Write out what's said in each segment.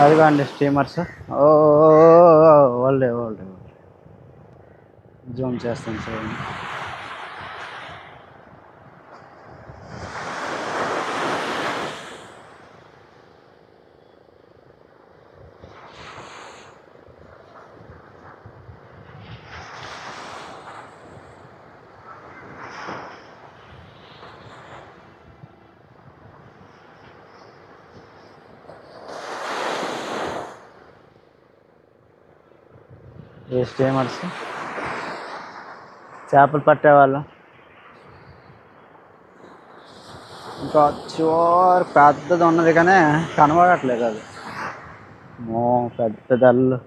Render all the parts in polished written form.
అదిగోండి స్టీమర్స్. ఓ ఓల్డే ఓల్డే జూమ్ చేస్తాను చూడండి. ఈ స్టీమర్స్ చేపలు పట్టేవాళ్ళు. ఇంకా చివరి పెద్దది ఉన్నది కానీ కనబడట్లేదు అది. మో పెద్దదల్లు.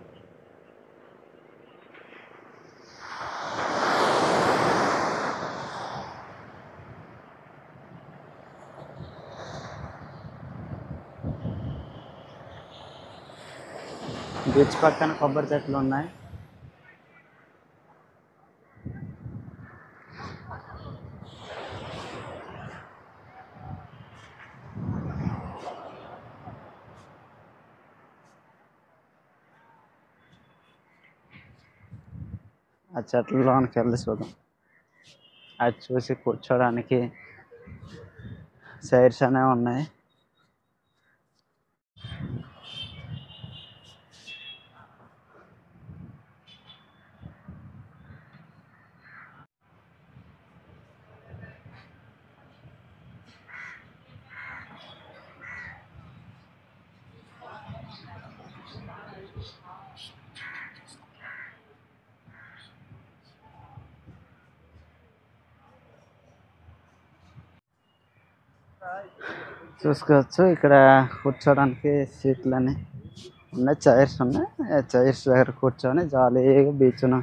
బీచ్ పక్కన కొబ్బరి చెట్లు ఉన్నాయి. ఆ చెట్లలోనికి వెళ్ళి చూద్దాం. అది చూసి కూర్చోడానికి చైర్స్ అనేవి ఉన్నాయి. చూసుకోవచ్చు ఇక్కడ కూర్చోడానికి సీట్లని ఉన్నాయి, చైర్స్ ఉన్నాయి. చైర్స్ దగ్గర కూర్చొని జాలీగా బీచ్ను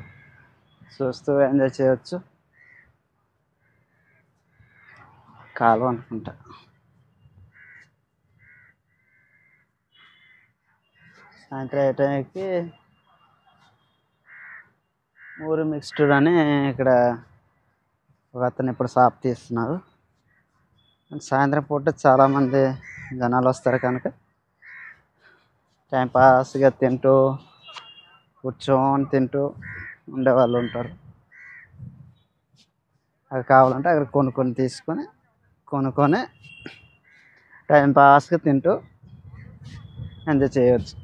చూస్తూ ఎంజాయ్ చేయవచ్చు. కాలువ అనుకుంటా. సాయంత్రం ఏ టైంకి ఊరు మిక్స్డ్ అని ఇక్కడ ఒక అతను ఇప్పుడు షాప్ తీస్తున్నారు. సాయంత్రం పూట చాలామంది జనాలు వస్తారు కనుక టైంపాస్గా తింటూ కూర్చొని తింటూ ఉండేవాళ్ళు ఉంటారు. అవి కావాలంటే అక్కడ కొనుక్కొని తీసుకొని కొనుక్కొని టైంపాస్గా తింటూ ఎంజాయ్ చేయవచ్చు.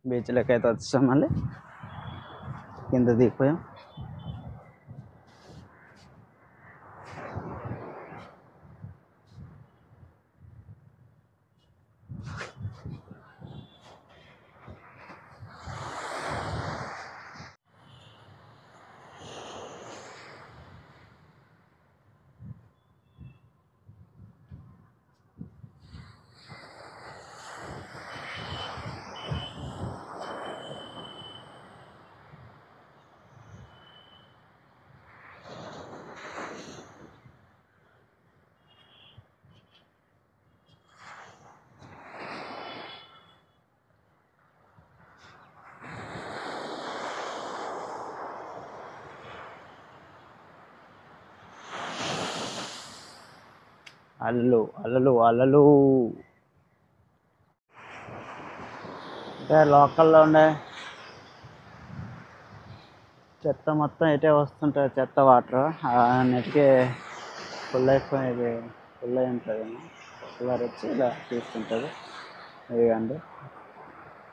బీచ్లోకి అయితే వచ్చాం, మళ్ళీ కింద దిగిపోయాం. అలలు అలలు అలలు. అంటే లోకల్లో ఉండే చెత్త మొత్తం ఇటే వస్తుంటుంది. చెత్త వాటర్ అన్నిటికీ ఫుల్ అయిపోయేది, ఫుల్ అయి ఉంటుంది. కూలర్ వచ్చి ఇలా తీసుకుంటుంది. ఇదిగండి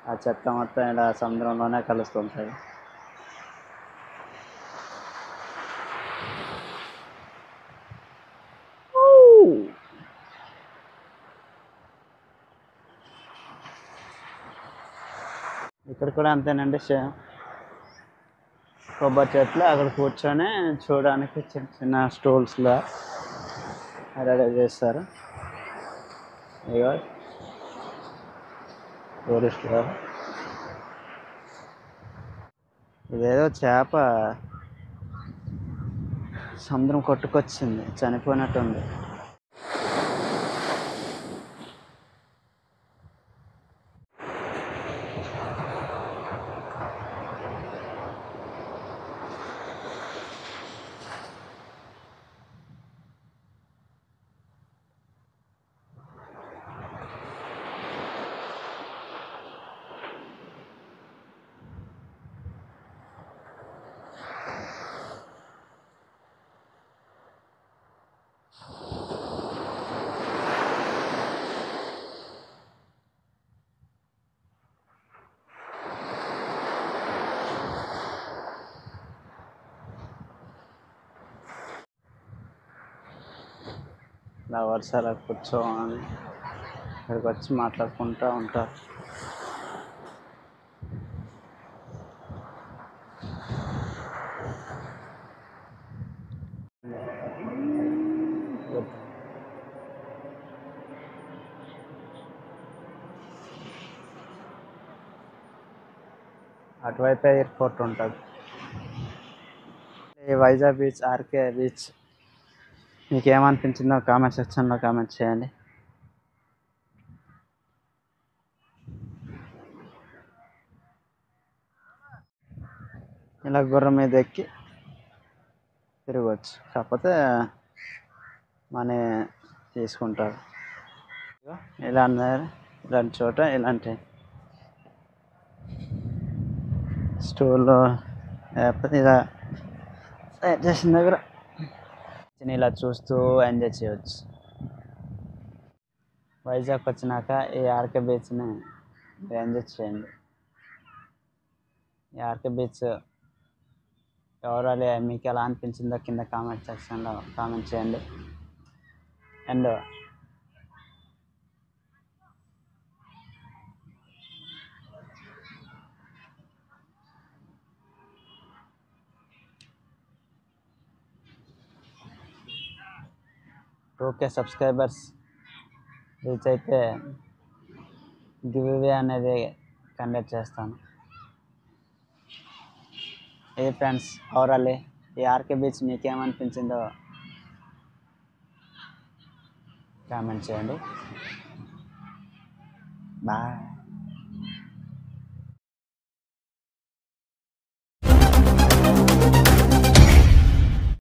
ఆ చెత్త మొత్తం ఇలా సముద్రంలోనే కలుస్తుంటుంది. ఇక్కడ కూడా అంతేనండి, సేమ్ కొబ్బరి చెట్లు. అక్కడ కూర్చొని చూడడానికి చిన్న చిన్న స్టూల్స్లో రెడీ చేస్తారు. ఇగో టూరిస్ట్ గారు. ఇదేదో చేప సముద్రం కొట్టుకొచ్చింది, చనిపోయినట్టుంది. లవర్స్ అలా కూర్చోని ఇక్కడికి వచ్చి మాట్లాడుకుంటూ ఉంటారు. అటువైపు ఎయిర్పోర్ట్ ఉంటుంది. ఈ వైజాగ్ బీచ్, ఆర్కే బీచ్ మీకు ఏమనిపించిందో కామెంట్ సెక్షన్లో కామెంట్ చేయండి. ఇలా గుర్రం మీద ఎక్కి తిరగవచ్చు, కాకపోతే మనీ తీసుకుంటారు. ఇలాంటి చోట ఇలాంటి స్టూల్లో లేకపోతే ఇలా తయారు చేసిన దగ్గర ఇలా చూస్తూ ఎంజాయ్ చేయవచ్చు. వైజాగ్ వచ్చినాక ఈ ఆర్కే బీచ్ని ఎంజాయ్ చేయండి. ఈ ఆర్కే బీచ్ ఎవరాలి మీకు ఎలా అనిపించిందో కింద కామెంట్ సెక్షన్లో కామెంట్ చేయండి. అండ్ ఓకే, సబ్స్క్రైబర్స్ రీచ్ అయితే గివ్ అవే అనేది కండక్ట్ చేస్తాను. ఏ ఫ్రెండ్స్ ఓవరాల్ ఈ ఆర్కే బీచ్ మీకేమనిపించిందో కామెంట్ చేయండి. బాయ్.